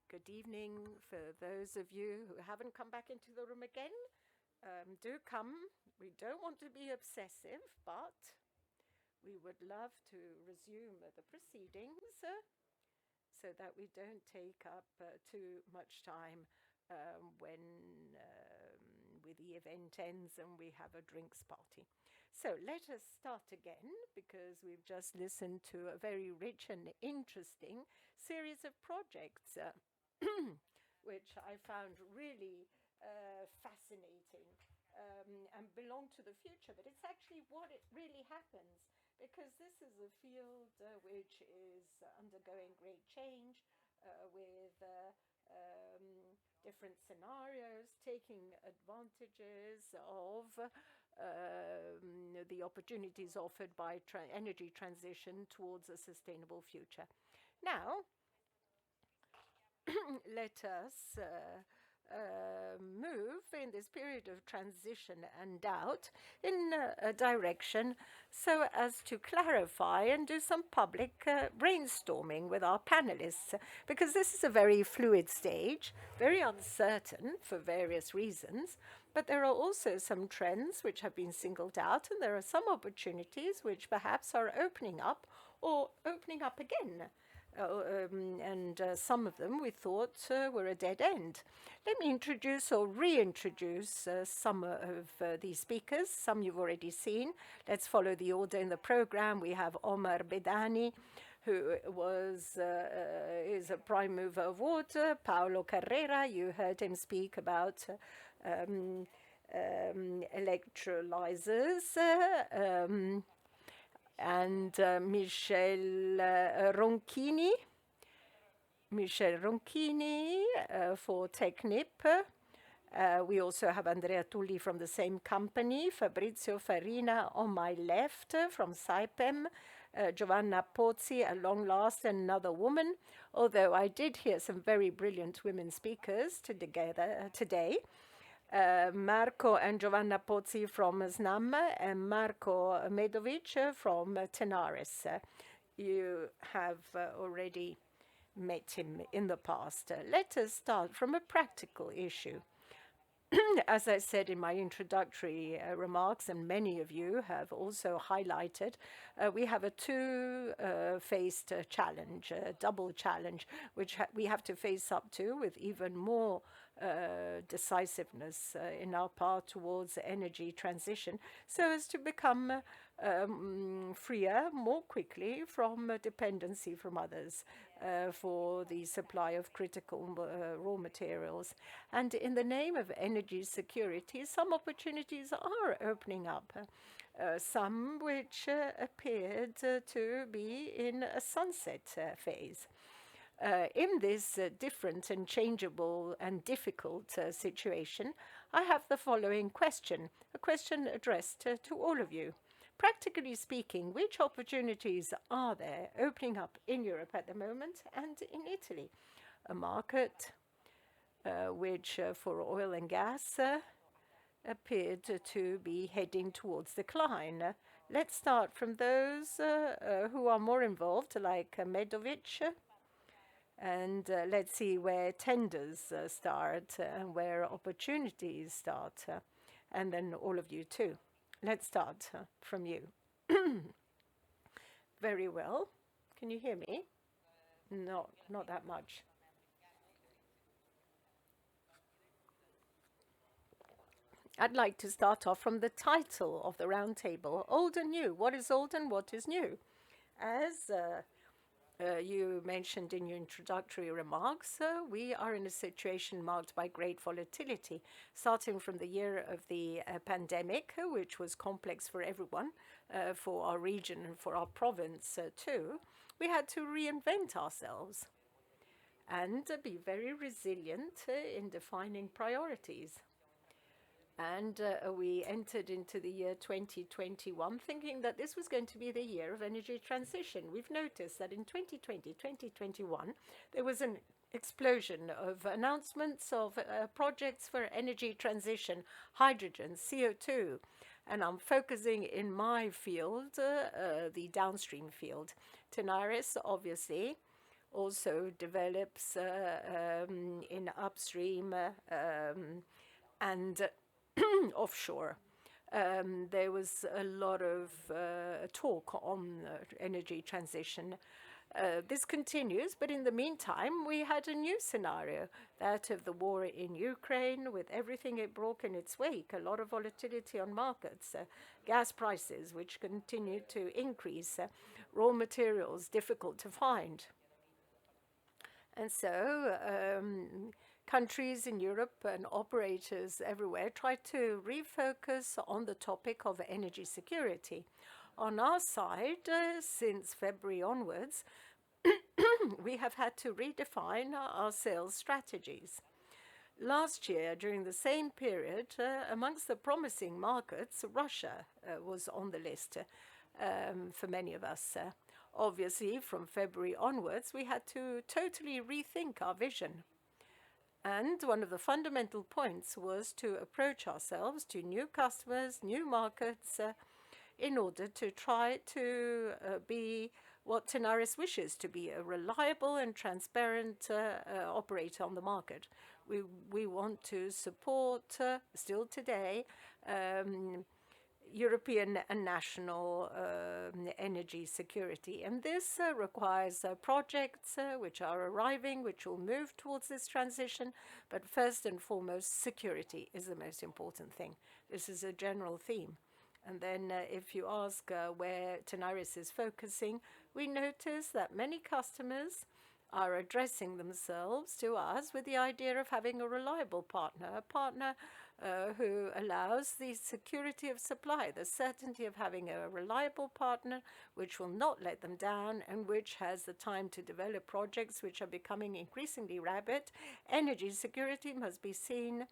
Good evening for those of you who haven't come back into the room again. Do come. We don't want to be obsessive, but we would love to resume the proceedings so that we don't take up too much time when the event ends and we have a drinks party. So let us start again because we've just listened to a very rich and interesting series of projects which I found really fascinating and belong to the future. But it's actually what it really happens, because this is a field which is undergoing great change with different scenarios, taking advantages of the opportunities offered by energy transition towards a sustainable future. Now, let us move in this period of transition and doubt in a direction so as to clarify and do some public brainstorming with our panelists, because this is a very fluid stage, very uncertain for various reasons, but there are also some trends which have been singled out, and there are some opportunities which perhaps are opening up or opening up again. And some of them we thought were a dead end. Let me introduce or reintroduce some of these speakers. Some you've already seen. Let's follow the order in the program. We have Omar Bedani, who is a prime mover of water. Paolo Carrera, you heard him speak about electrolyzers. And Michel Ronchini for Technip. We also have Andrea Tulli from the same company, Fabrizio Farina on my left from Saipem, Giovanna Pozzi at long last, another woman, although I did hear some very brilliant women speakers today. Marco and Giovanna Pozzi from SNAM and Marco Medovic from Tenaris. You have already met him in the past. Let us start from a practical issue. As I said in my introductory remarks, and many of you have also highlighted, we have a two-faced challenge, a double challenge, which we have to face up to with even more decisiveness in our path towards energy transition, so as to become freer more quickly from dependency from others for the supply of critical raw materials. And in the name of energy security, some opportunities are opening up, some which appeared to be in a sunset phase. In this different and changeable and difficult situation, I have the following question, a question addressed to all of you. Practically speaking, which opportunities are there opening up in Europe at the moment and in Italy? A market which for oil and gas appeared to be heading towards decline. Let's start from those who are more involved, like Medovic. And let's see where tenders start and where opportunities start. And then all of you too. Let's start from you. Very well. Can you hear me? No, not that much. I'd like to start off from the title of the roundtable, Old and New. What is old and what is new? As you mentioned in your introductory remarks, we are in a situation marked by great volatility, starting from the year of the pandemic, which was complex for everyone, for our region and for our province too. We had to reinvent ourselves and be very resilient in defining priorities. And we entered into the year 2021 thinking that this was going to be the year of energy transition. We've noticed that in 2020, 2021, there was an explosion of announcements of projects for energy transition, hydrogen, CO2. And I'm focusing in my field, the downstream field. Tenaris, obviously, also develops in upstream and offshore. There was a lot of talk on energy transition. This continues, but in the meantime, we had a new scenario, that of the war in Ukraine, with everything it brought in its wake, a lot of volatility on markets, gas prices, which continue to increase, raw materials difficult to find. And so countries in Europe and operators everywhere try to refocus on the topic of energy security. On our side, since February onwards, we have had to redefine our sales strategies. Last year, during the same period, amongst the promising markets, Russia was on the list for many of us. Obviously, from February onwards, we had to totally rethink our vision. And one of the fundamental points was to approach ourselves to new customers, new markets, in order to try to be what Tenaris wishes to be, a reliable and transparent operator on the market. We want to support, still today, European and national energy security. And this requires projects which are arriving, which will move towards this transition. But first and foremost, security is the most important thing. This is a general theme. And then if you ask where Tenaris is focusing, we notice that many customers are addressing themselves to us with the idea of having a reliable partner, a partner who allows the security of supply, the certainty of having a reliable partner which will not let them down and which has the time to develop projects which are becoming increasingly rapid. Energy security must be seen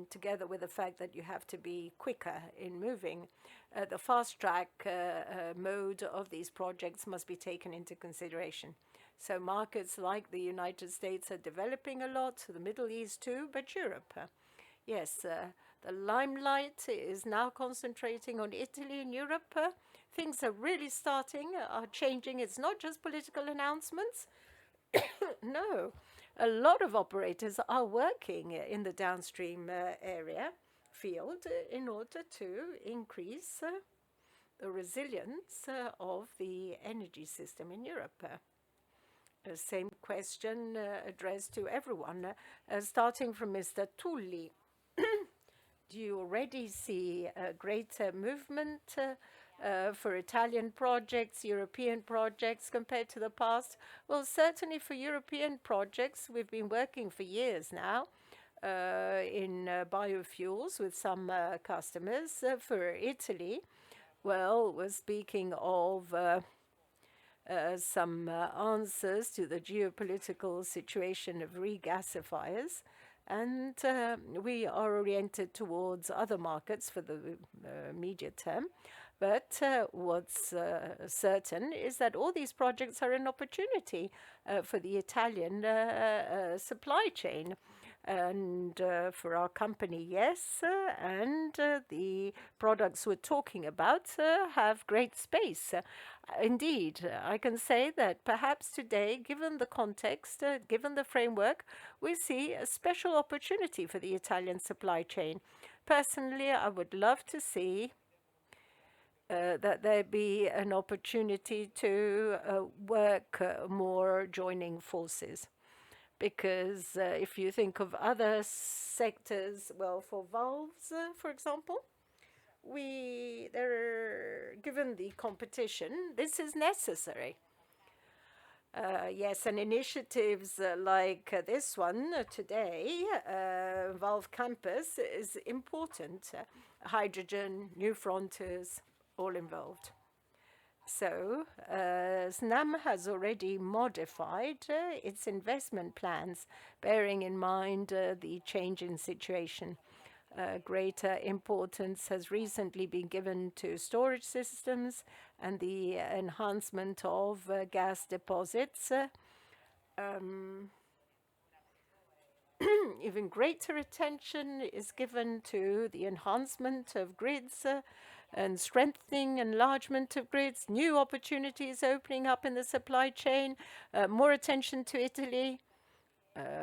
together with the fact that you have to be quicker in moving. The fast track mode of these projects must be taken into consideration. So markets like the United States are developing a lot, the Middle East too, but Europe. Yes, the limelight is now concentrating on Italy and Europe. Things are really are changing. It's not just political announcements. No, a lot of operators are working in the downstream area field in order to increase the resilience of the energy system in Europe. Same question addressed to everyone, starting from Mr. Tulli. Do you already see a greater movement for Italian projects, European projects compared to the past? Well, certainly for European projects, we've been working for years now in biofuels with some customers. For Italy, well, we're speaking of some answers to the geopolitical situation of regasifiers. And we are oriented towards other markets for the immediate term. But what's certain is that all these projects are an opportunity for the Italian supply chain. And for our company, yes, and the products we're talking about have great space. Indeed, I can say that perhaps today, given the context, given the framework, we see a special opportunity for the Italian supply chain. Personally, I would love to see that there be an opportunity to work more joining forces. Because if you think of other sectors, well, for valves, for example, given the competition, this is necessary. Yes, and initiatives like this one today, Valve Campus, is important. Hydrogen, new frontiers, all involved. So, SNAM has already modified its investment plans, bearing in mind the change in situation. Greater importance has recently been given to storage systems and the enhancement of gas deposits. Even greater attention is given to the enhancement of grids and strengthening enlargement of grids, new opportunities opening up in the supply chain, more attention to Italy.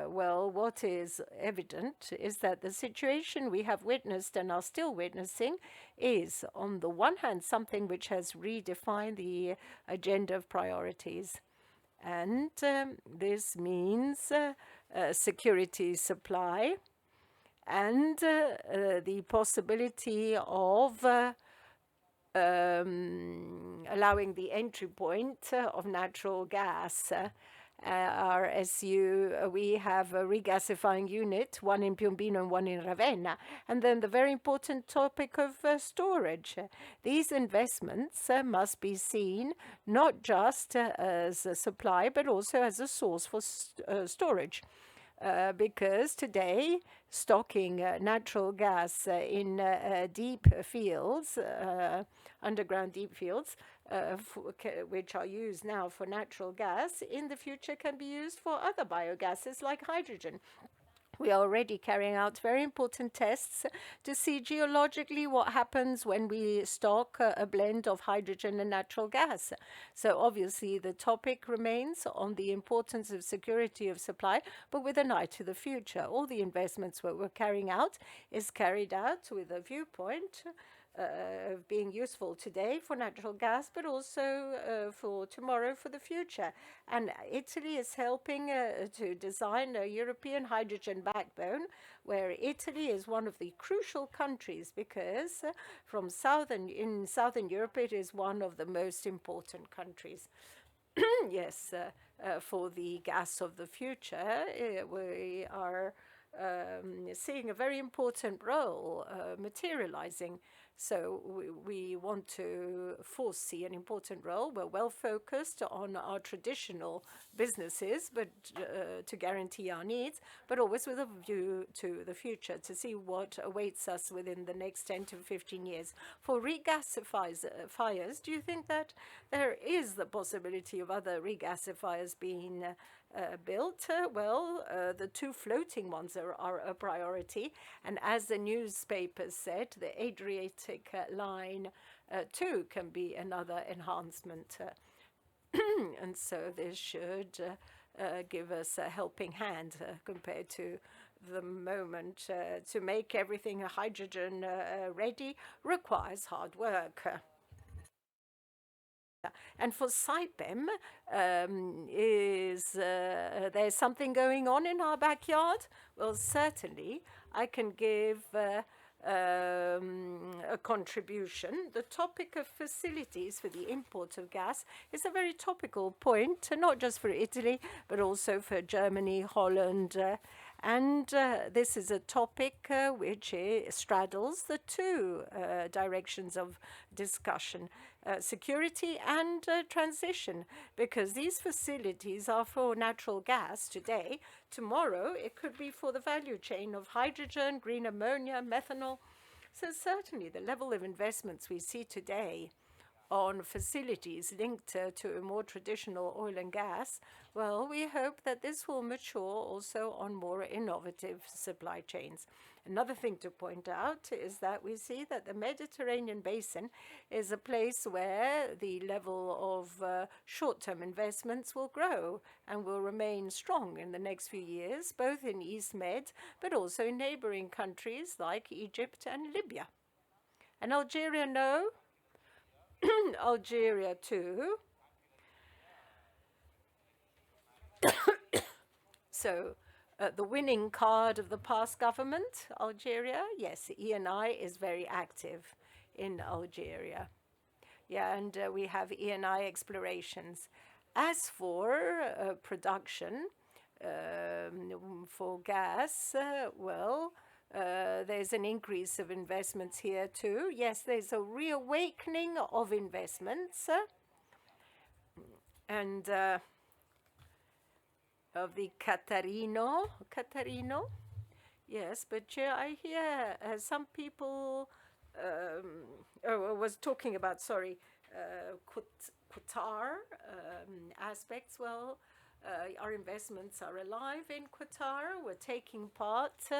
Well, what is evident is that the situation we have witnessed and are still witnessing is, on the one hand, something which has redefined the agenda of priorities. And this means security supply and the possibility of allowing the entry point of natural gas. Our SU, we have a regasifying unit, one in Piombino and one in Ravenna. And then the very important topic of storage. These investments must be seen not just as a supply, but also as a source for storage. Because today, stocking natural gas in deep fields, underground deep fields, which are used now for natural gas, in the future can be used for other biogases like hydrogen. We are already carrying out very important tests to see geologically what happens when we stock a blend of hydrogen and natural gas. So obviously the topic remains on the importance of security of supply, but with an eye to the future. All the investments that we're carrying out is carried out with a viewpoint of being useful today for natural gas, but also for tomorrow, for the future. And Italy is helping to design a European hydrogen backbone, where Italy is one of the crucial countries because in Southern Europe it is one of the most important countries. Yes, for the gas of the future, we are seeing a very important role materializing. So we want to foresee an important role. We're well focused on our traditional businesses, but to guarantee our needs, but always with a view to the future, to see what awaits us within the next 10 to 15 years. For regasifiers, do you think that there is the possibility of other regasifiers being built? Well, the two floating ones are a priority. And as the newspaper said, the Adriatic line too can be another enhancement. And so this should give us a helping hand compared to the moment. To make everything hydrogen ready requires hard work. And for Saipem, is there something going on in our backyard? Well, certainly, I can give a contribution. The topic of facilities for the import of gas is a very topical point, not just for Italy, but also for Germany, Holland, and this is a topic which straddles the two directions of discussion, security and transition, because these facilities are for natural gas today. Tomorrow, it could be for the value chain of hydrogen, green ammonia, methanol. So certainly the level of investments we see today on facilities linked to more traditional oil and gas, well, we hope that this will mature also on more innovative supply chains. Another thing to point out is that we see that the Mediterranean basin is a place where the level of short-term investments will grow and will remain strong in the next few years, both in East Med, but also in neighboring countries like Egypt and Libya. And Algeria, no? Algeria too. So the winning card of the past government, Algeria, yes, ENI is very active in Algeria. Yeah, and we have ENI explorations. As for production for gas, well, there's an increase of investments here too. Yes, there's a reawakening of investments and of the Catarino. Yes, but I hear some people was talking about, Qatar aspects. Well, our investments are alive in Qatar. We're taking part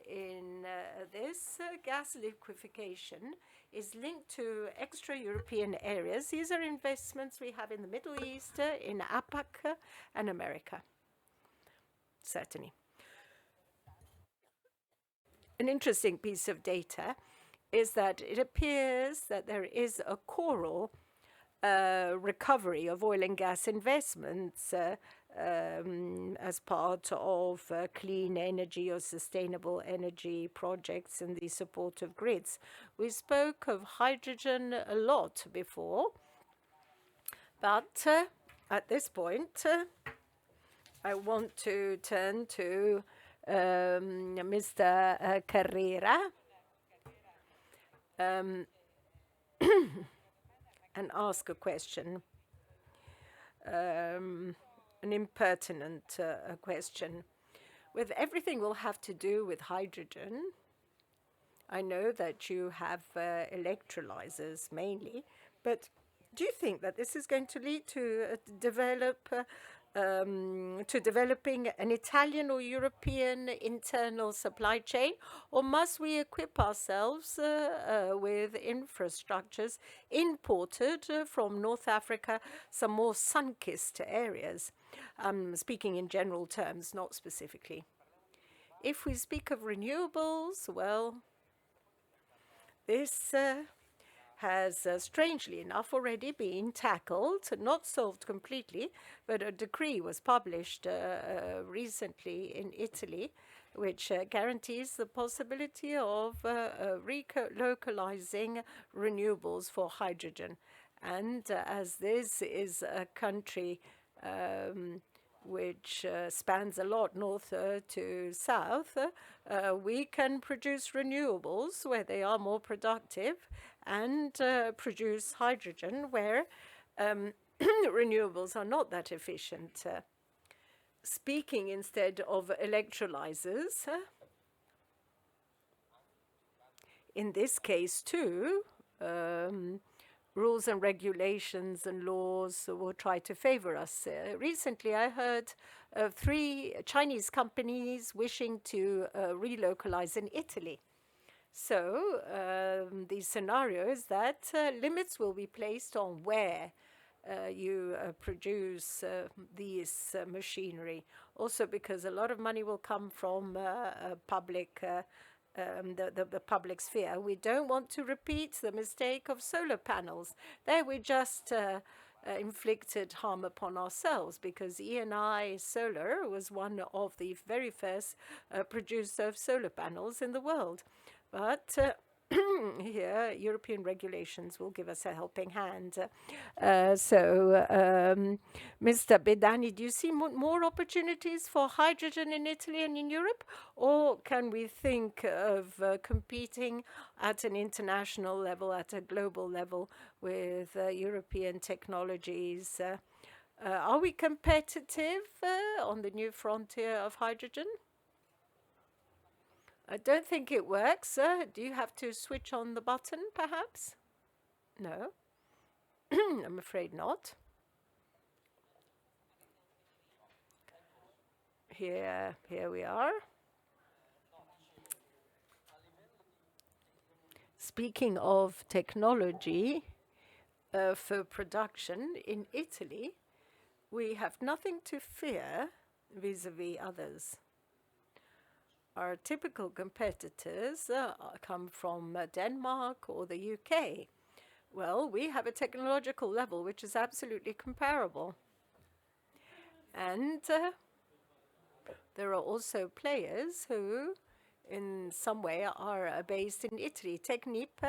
in this gas liquefaction is linked to extra-European areas. These are investments we have in the Middle East, in APAC, and America, certainly. An interesting piece of data is that it appears that there is a choral recovery of oil and gas investments as part of clean energy or sustainable energy projects in the support of grids. We spoke of hydrogen a lot before, but at this point, I want to turn to Mr. Carrera and ask a question, an impertinent question. With everything will have to do with hydrogen, I know that you have electrolyzers mainly, but do you think that this is going to lead to developing an Italian or European internal supply chain, or must we equip ourselves with infrastructures imported from North Africa, some more sun-kissed areas? Speaking in general terms, not specifically. If we speak of renewables, well, this has, strangely enough, already been tackled, not solved completely, but a decree was published recently in Italy, which guarantees the possibility of relocalizing renewables for hydrogen. And as this is a country which spans a lot north to south, we can produce renewables where they are more productive and produce hydrogen where renewables are not that efficient. Speaking instead of electrolyzers, in this case too, rules and regulations and laws will try to favor us. Recently, I heard of 3 Chinese companies wishing to relocalize in Italy. So the scenario is that limits will be placed on where you produce these machinery. Also because a lot of money will come from public the public sphere. We don't want to repeat the mistake of solar panels. There we just inflicted harm upon ourselves because ENI Solar was one of the very first producer of solar panels in the world. But here, European regulations will give us a helping hand. Mr. Bedani, do you see more opportunities for hydrogen in Italy and in Europe? Or can we think of competing at an international level, at a global level with European technologies? Are we competitive on the new frontier of hydrogen? I don't think it works. Do you have to switch on the button, perhaps? No, I'm afraid not. Here we are. Speaking of technology for production in Italy, we have nothing to fear vis-a-vis others. Our typical competitors come from Denmark or the UK. Well, we have a technological level which is absolutely comparable. And there are also players who, in some way, are based in Italy. Technip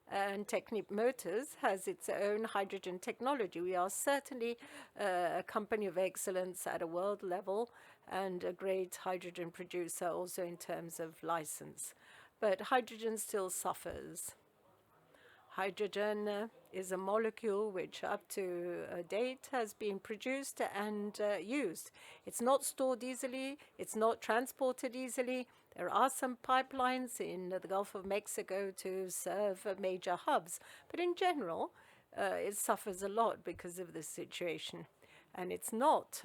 and Technip Motors has its own hydrogen technology. We are certainly a company of excellence at a world level and a great hydrogen producer also in terms of license. But hydrogen still suffers. Hydrogen is a molecule which up to date has been produced and used. It's not stored easily, it's not transported easily. There are some pipelines in the Gulf of Mexico to serve major hubs, but in general, it suffers a lot because of this situation. And it's not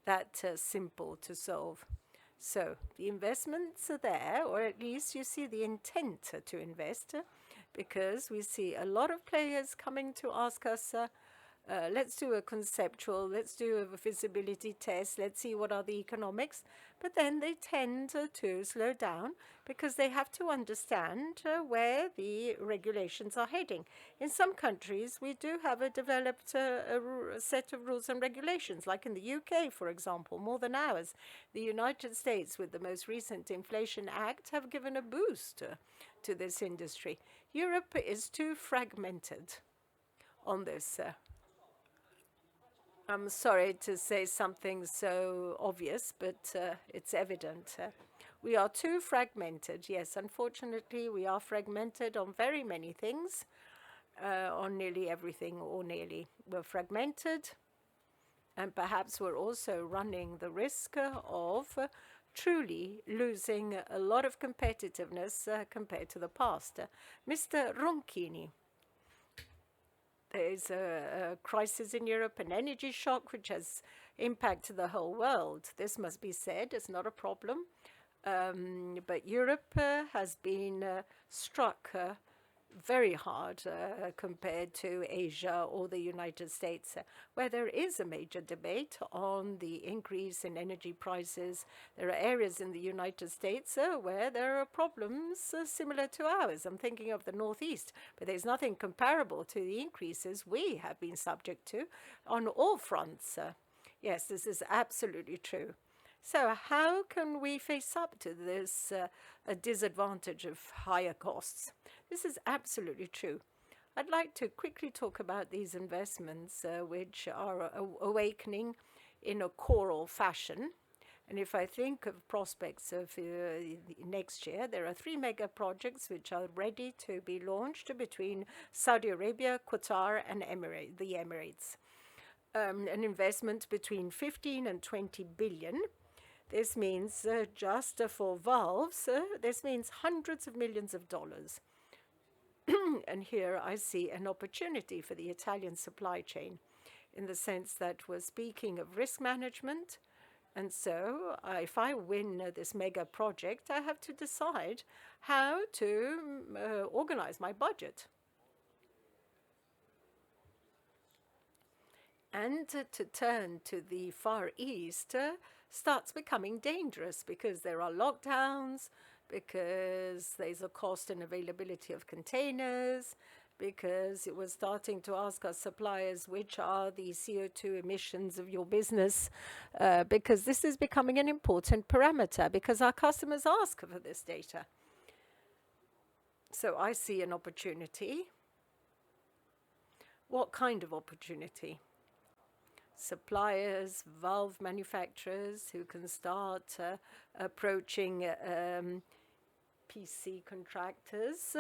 that simple to solve. So the investments are there, or at least you see the intent to invest, because we see a lot of players coming to ask us, let's do a conceptual, let's do a feasibility test, let's see what are the economics. But then they tend to slow down because they have to understand where the regulations are heading. In some countries, we do have a developed set of rules and regulations, like in the UK, for example, more than ours. The United States, with the most recent Inflation Act, have given a boost to this industry. Europe is too fragmented on this. I'm sorry to say something so obvious, but it's evident. We are too fragmented. Yes, unfortunately, we are fragmented on very many things, on nearly everything, or nearly. We're fragmented, and perhaps we're also running the risk of truly losing a lot of competitiveness compared to the past. Mr. Ronchini. There's a crisis in Europe, an energy shock, which has impacted the whole world. This must be said, it's not a problem. But Europe has been struck very hard compared to Asia or the United States, where there is a major debate on the increase in energy prices. There are areas in the United States where there are problems similar to ours. I'm thinking of the Northeast, but there's nothing comparable to the increases we have been subject to on all fronts. Yes, this is absolutely true. So how can we face up to this disadvantage of higher costs? This is absolutely true. I'd like to quickly talk about these investments which are awakening in a choral fashion. And if I think of prospects of next year, there are 3 mega projects which are ready to be launched between Saudi Arabia, Qatar, and the Emirates. An investment between 15 and 20 billion. This means just for valves, this means hundreds of millions of dollars. And here I see an opportunity for the Italian supply chain, in the sense that we're speaking of risk management. And so if I win this mega project, I have to decide how to organize my budget. And to turn to the Far East starts becoming dangerous because there are lockdowns, because there's a cost and availability of containers, because it was starting to ask our suppliers which are the CO2 emissions of your business, because this is becoming an important parameter, because our customers ask for this data. So I see an opportunity. What kind of opportunity? Suppliers, valve manufacturers who can start approaching PC contractors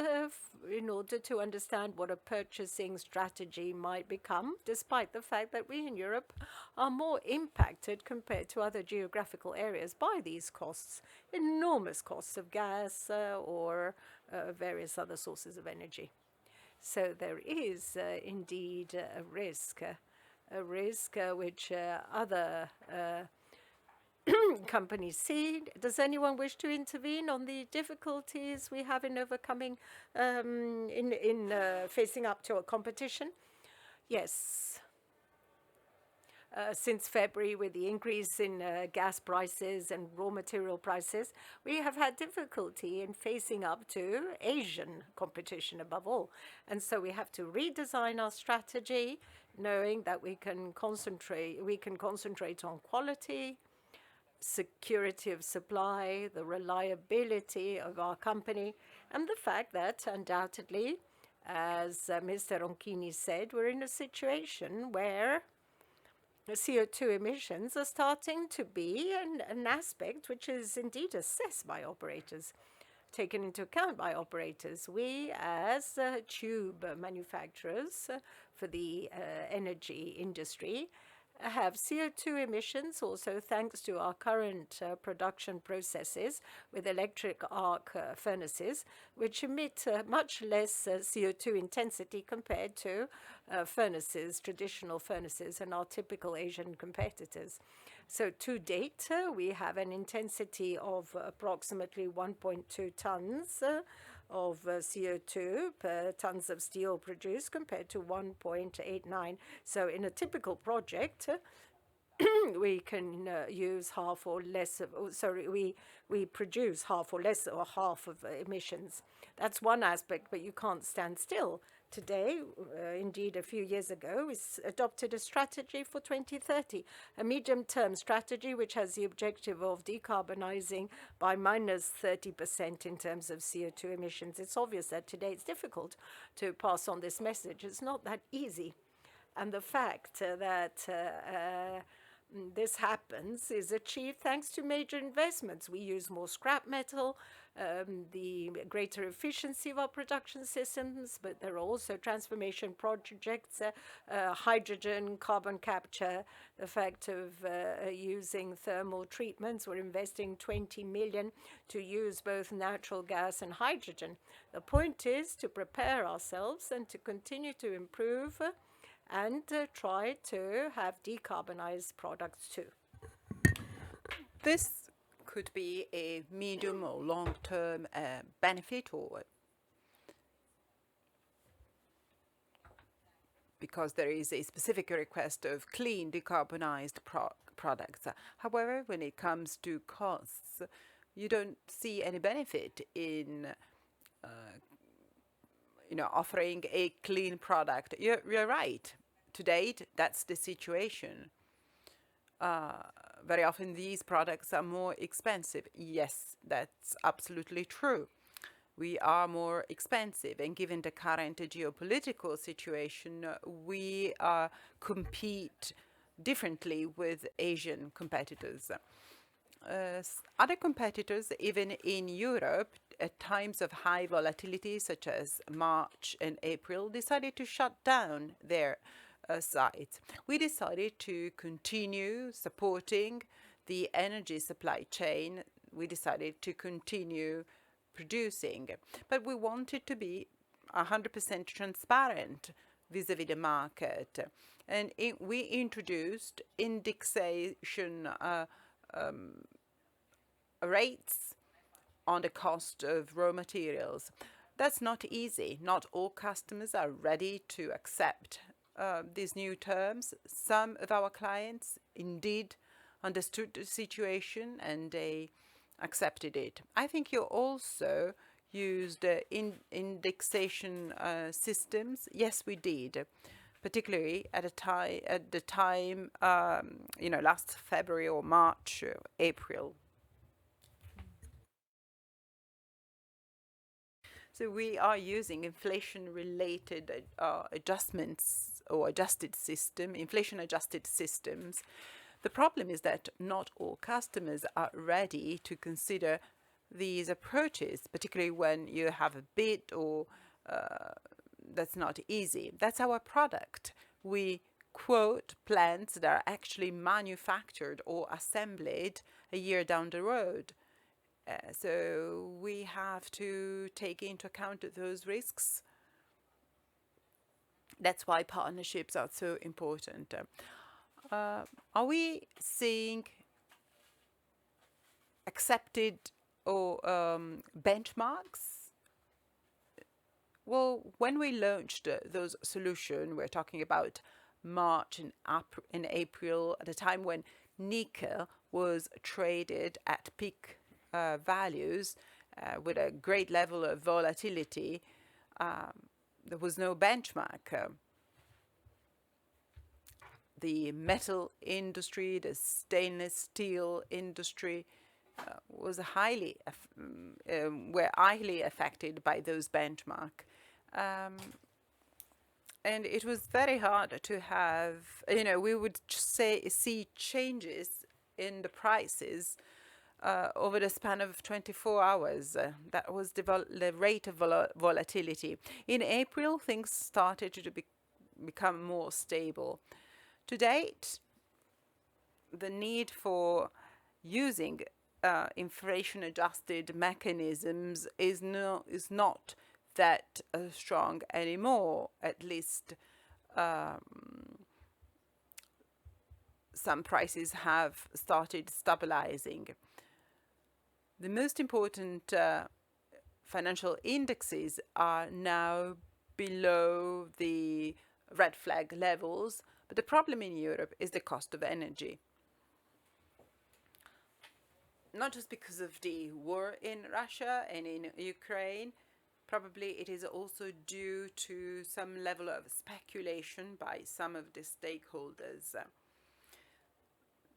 in order to understand what a purchasing strategy might become, despite the fact that we in Europe are more impacted compared to other geographical areas by these costs, enormous costs of gas or various other sources of energy. So there is indeed a risk which other companies see. Does anyone wish to intervene on the difficulties we have in overcoming, facing up to a competition? Yes. Since February, with the increase in gas prices and raw material prices, we have had difficulty in facing up to Asian competition above all. And so we have to redesign our strategy, knowing that we can concentrate on quality, security of supply, the reliability of our company, and the fact that undoubtedly, as Mr. Ronchini said, we're in a situation where CO2 emissions are starting to be an aspect which is indeed assessed by operators, taken into account by operators. We, as tube manufacturers for the energy industry, have CO2 emissions also thanks to our current production processes with electric arc furnaces, which emit much less CO2 intensity compared to furnaces, traditional furnaces, and our typical Asian competitors. So to date, we have an intensity of approximately 1.2 tons of CO2 per tons of steel produced compared to 1.89. So in a typical project, we can use half or less of, we produce half or less or half of emissions. That's one aspect, but you can't stand still. Today, indeed a few years ago, we adopted a strategy for 2030, a medium-term strategy which has the objective of decarbonizing by minus 30% in terms of CO2 emissions. It's obvious that today it's difficult to pass on this message. It's not that easy. And the fact that this happens is achieved thanks to major investments. We use more scrap metal, the greater efficiency of our production systems, but there are also transformation projects, hydrogen, carbon capture, the fact of using thermal treatments. We're investing 20 million to use both natural gas and hydrogen. The point is to prepare ourselves and to continue to improve and try to have decarbonized products too. This could be a medium or long-term benefit, or because there is a specific request of clean decarbonized products. However, when it comes to costs, you don't see any benefit in offering a clean product. You're right. To date, that's the situation. Very often these products are more expensive. Yes, that's absolutely true. We are more expensive, and given the current geopolitical situation, we compete differently with Asian competitors. Other competitors, even in Europe, at times of high volatility, such as March and April, decided to shut down their sites. We decided to continue supporting the energy supply chain. We decided to continue producing, but we wanted to be 100% transparent vis-à-vis the market, and we introduced indexation rates on the cost of raw materials. That's not easy. Not all customers are ready to accept these new terms. Some of our clients indeed understood the situation and they accepted it. I think you also used indexation systems. Yes, we did, particularly at the time, last February or March, April. So we are using inflation-related adjustments or inflation-adjusted systems. The problem is that not all customers are ready to consider these approaches, particularly when you have a bid or that's not easy. That's our product. We quote plants that are actually manufactured or assembled a year down the road. So we have to take into account those risks. That's why partnerships are so important. Are we seeing accepted or benchmarks? Well, when we launched those solutions, we're talking about March and April, at a time when nickel was traded at peak values with a great level of volatility. There was no benchmark. The metal industry, the stainless steel industry were highly affected by those benchmarks. And it was very hard to have, we would see changes in the prices over the span of 24 hours. That was the rate of volatility. In April, things started to become more stable. To date, the need for using inflation-adjusted mechanisms is not that strong anymore. At least some prices have started stabilizing. The most important financial indexes are now below the red flag levels, but the problem in Europe is the cost of energy. Not just because of the war in Russia and in Ukraine, probably it is also due to some level of speculation by some of the stakeholders.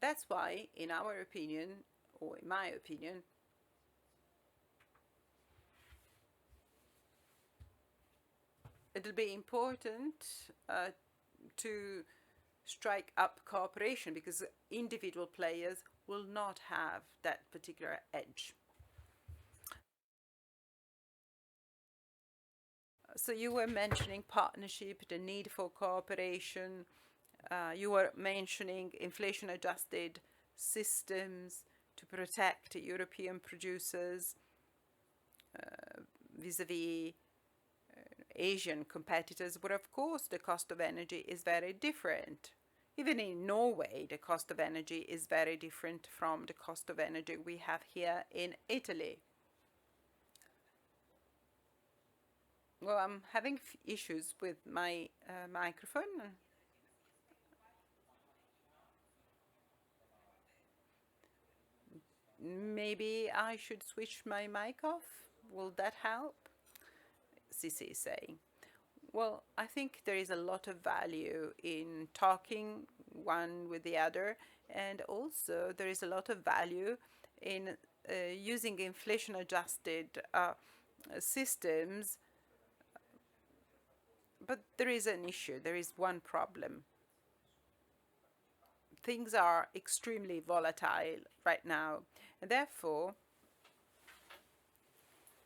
That's why, in our opinion, or in my opinion, it'll be important to strike up cooperation, because individual players will not have that particular edge. So you were mentioning partnership, the need for cooperation. You were mentioning inflation-adjusted systems to protect European producers vis-à-vis Asian competitors, but of course the cost of energy is very different. Even in Norway, the cost of energy is very different from the cost of energy we have here in Italy. Well, I'm having issues with my microphone. Maybe I should switch my mic off. Will that help? Sisi is saying. Well, I think there is a lot of value in talking one with the other, and also there is a lot of value in using inflation-adjusted systems. But there is an issue, there is one problem. Things are extremely volatile right now, and therefore,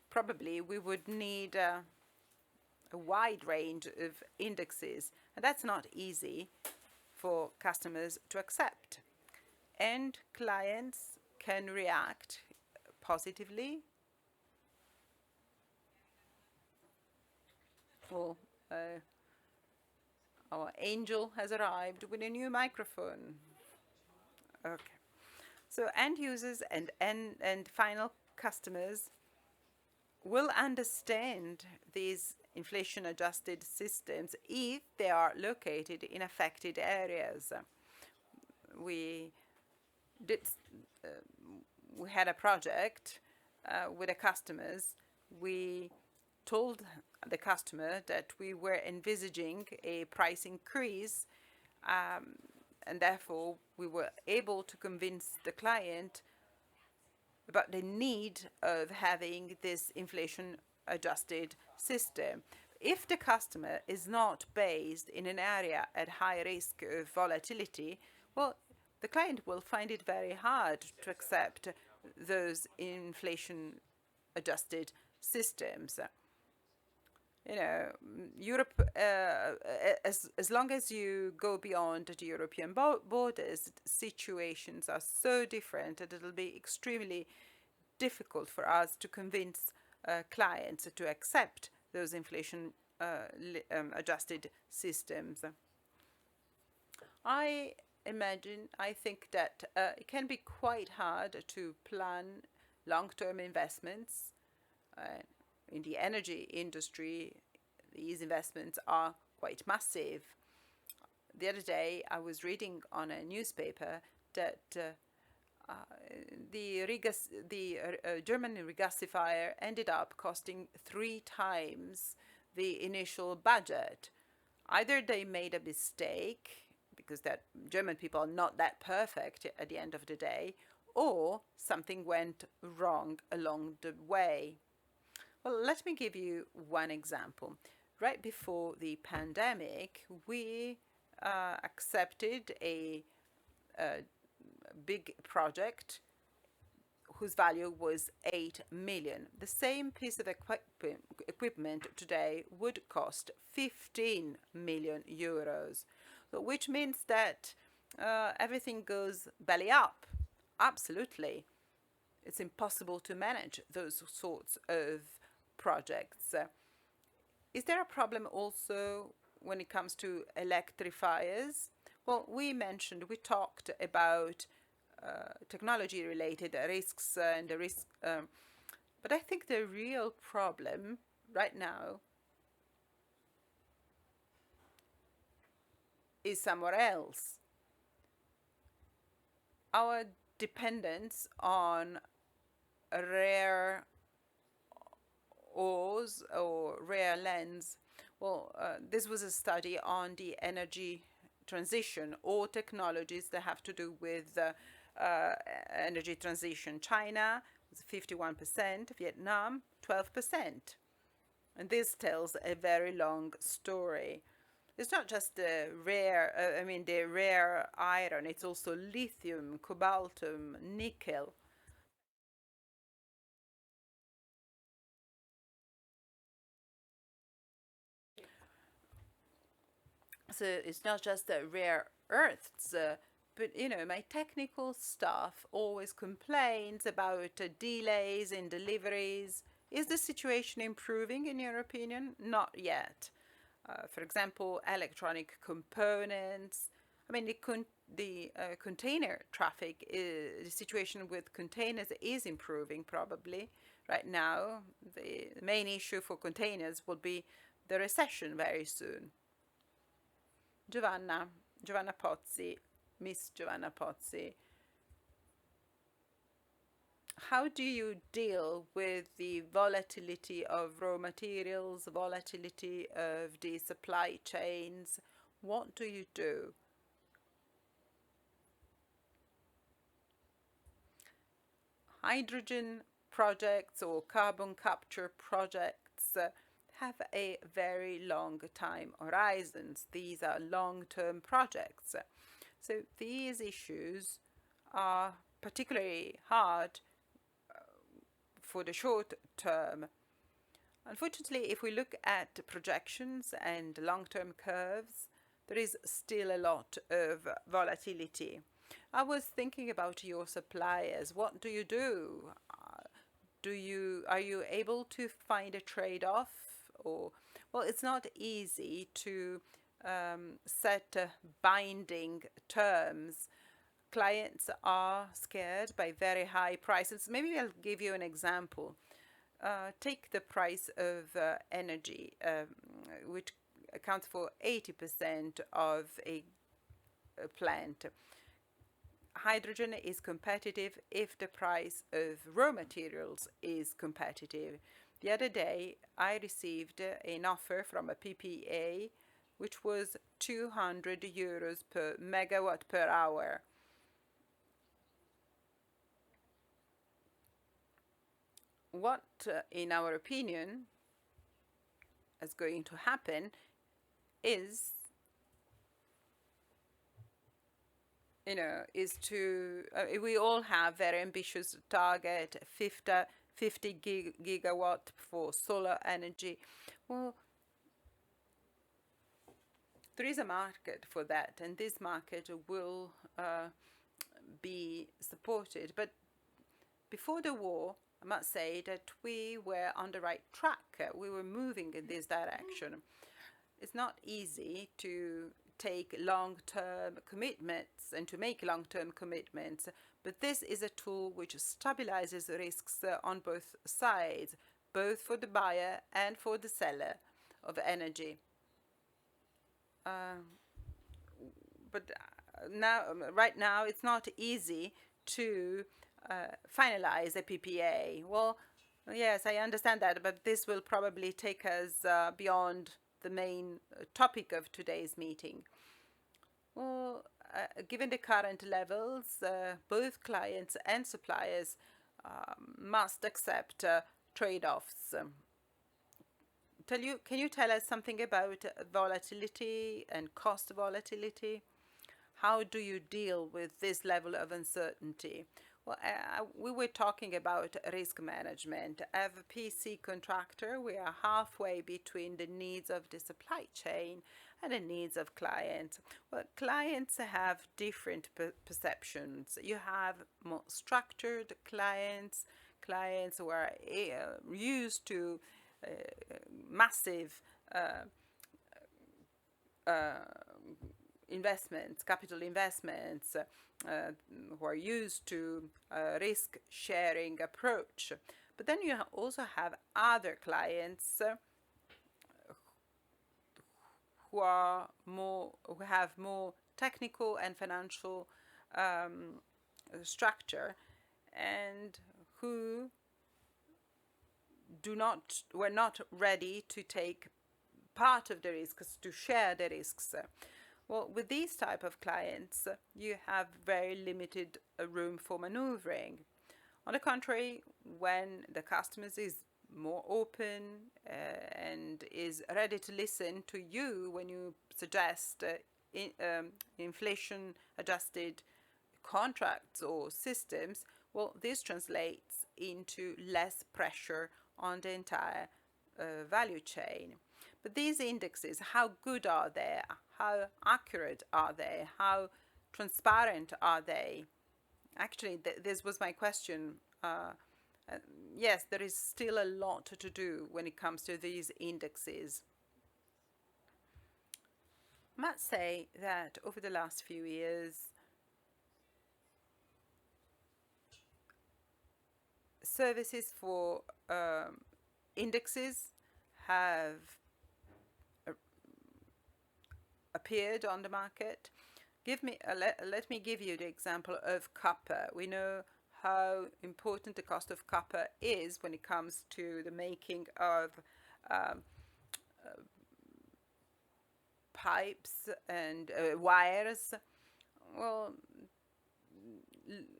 probably we would need a wide range of indexes, and that's not easy for customers to accept. And clients can react positively. Well, our angel has arrived with a new microphone. Okay. So end users and final customers will understand these inflation-adjusted systems if they are located in affected areas. We had a project with the customers. We told the customer that we were envisaging a price increase, and therefore we were able to convince the client about the need of having this inflation-adjusted system. If the customer is not based in an area at high risk of volatility, well, the client will find it very hard to accept those inflation-adjusted systems. You know, Europe, as long as you go beyond the European borders, situations are so different that it'll be extremely difficult for us to convince clients to accept those inflation adjusted systems. I think that it can be quite hard to plan long-term investments. In the energy industry, these investments are quite massive. The other day, I was reading on a newspaper that the German regasifier ended up costing 3 times the initial budget. Either they made a mistake, because that German people are not that perfect at the end of the day, or something went wrong along the way. Well, let me give you one example. Right before the pandemic, we accepted a big project whose value was 8 million. The same piece of equipment today would cost 15 million euros, which means that everything goes belly up. Absolutely. It's impossible to manage those sorts of projects. Is there a problem also when it comes to electrifiers? Well, we talked about technology related risks and the risk, but I think the real problem right now is somewhere else. Our dependence on rare ores or rare lands. Well, this was a study on the energy transition or technologies that have to do with energy transition. China was 51%, Vietnam 12%. And this tells a very long story. It's not just the rare iron, it's also lithium, cobaltum, nickel. So it's not just the rare earths, but my technical staff always complains about delays in deliveries. Is the situation improving in your opinion? Not yet. For example, electronic components. I mean, the container traffic, the situation with containers is improving probably. Right now, the main issue for containers will be the recession very soon. Giovanna Pozzi, Miss Giovanna Pozzi, how do you deal with the volatility of raw materials, volatility of the supply chains? What do you do? Hydrogen projects or carbon capture projects have a very long time horizons. These are long-term projects. So these issues are particularly hard for the short term. Unfortunately, if we look at projections and long-term curves, there is still a lot of volatility. I was thinking about your suppliers. What do you do? Are you able to find a trade-off? Or, well, it's not easy to set binding terms. Clients are scared by very high prices. Maybe I'll give you an example. Take the price of energy, which accounts for 80% of a plant. Hydrogen is competitive if the price of raw materials is competitive. The other day, I received an offer from a PPA, which was 200 euros per megawatt per hour. What, in our opinion, is going to happen is we all have very ambitious target, 50 gigawatt for solar energy. Well, there is a market for that, and this market will be supported. But before the war, I must say that we were on the right track. We were moving in this direction. It's not easy to take long-term commitments and to make long-term commitments, but this is a tool which stabilizes risks on both sides, both for the buyer and for the seller of energy. But right now, it's not easy to finalize a PPA. Well, yes, I understand that, but this will probably take us beyond the main topic of today's meeting. Well, given the current levels, both clients and suppliers must accept trade-offs. Can you tell us something about volatility and cost volatility? How do you deal with this level of uncertainty? Well, we were talking about risk management. As a PC contractor, we are halfway between the needs of the supply chain and the needs of clients. Well, clients have different perceptions. You have more structured clients, clients who are used to massive investments, capital investments, who are used to a risk-sharing approach. But then you also have other clients who have more technical and financial structure, and who were not ready to take part of the risks, to share the risks. Well, with these type of clients, you have very limited room for maneuvering. On the contrary, when the customer is more open and is ready to listen to you when you suggest inflation-adjusted contracts or systems, well, this translates into less pressure on the entire value chain. But these indexes, how good are they? How accurate are they? How transparent are they? Actually, this was my question. Yes, there is still a lot to do when it comes to these indexes. I must say that over the last few years, services for indexes have appeared on the market. Let me give you the example of copper. We know how important the cost of copper is when it comes to the making of pipes and wires. Well,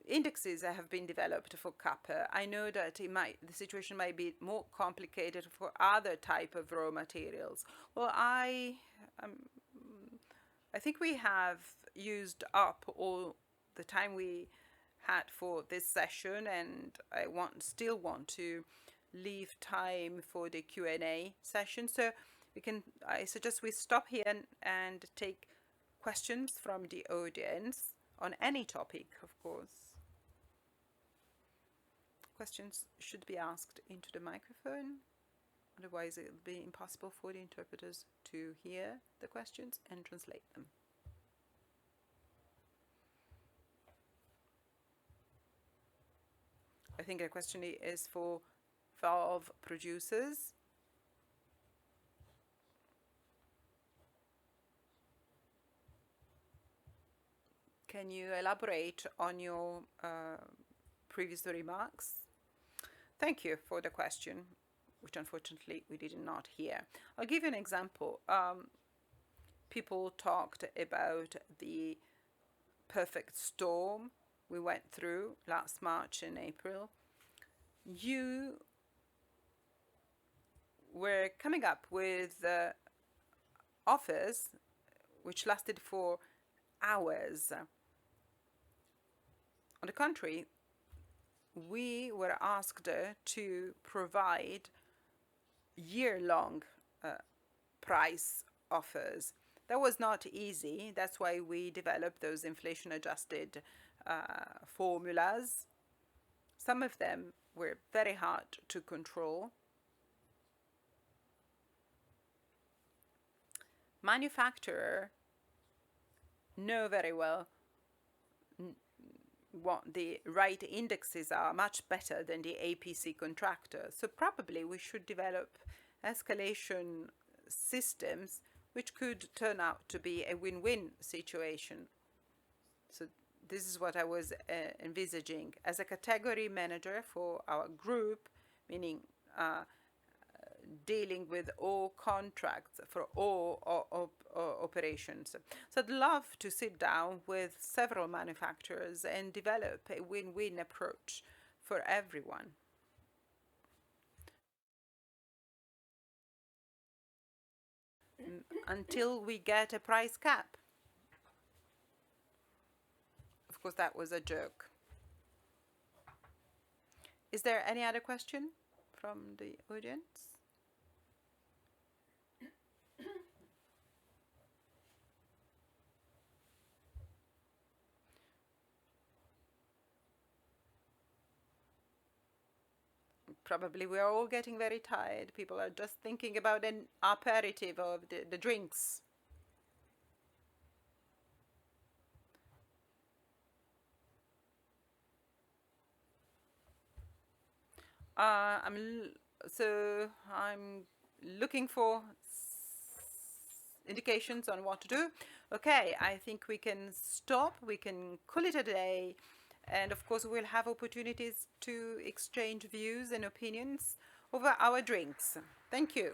indexes have been developed for copper. I know that the situation might be more complicated for other type of raw materials. Well, I think we have used up all the time we had for this session, and I still want to leave time for the Q&A session. So I suggest we stop here and take questions from the audience on any topic, of course. Questions should be asked into the microphone. Otherwise, it will be impossible for the interpreters to hear the questions and translate them. I think the question is for valve producers. Can you elaborate on your previous remarks? Thank you for the question, which unfortunately we did not hear. I'll give you an example. People talked about the perfect storm we went through last March and April. You were coming up with offers which lasted for hours. On the contrary, we were asked to provide year-long price offers. That was not easy. That's why we developed those inflation-adjusted formulas. Some of them were very hard to control. Manufacturers know very well what the right indexes are, much better than the APC contractor. So probably we should develop escalation systems which could turn out to be a win-win situation. So this is what I was envisaging. As a category manager for our group, meaning dealing with all contracts for all operations. So I'd love to sit down with several manufacturers and develop a win-win approach for everyone. Until we get a price cap. Of course, that was a joke. Is there any other question from the audience? Probably we are all getting very tired. People are just thinking about an aperitif of the drinks. I'm looking for indications on what to do. Okay, I think we can stop. We can call it a day. And of course, we'll have opportunities to exchange views and opinions over our drinks. Thank you.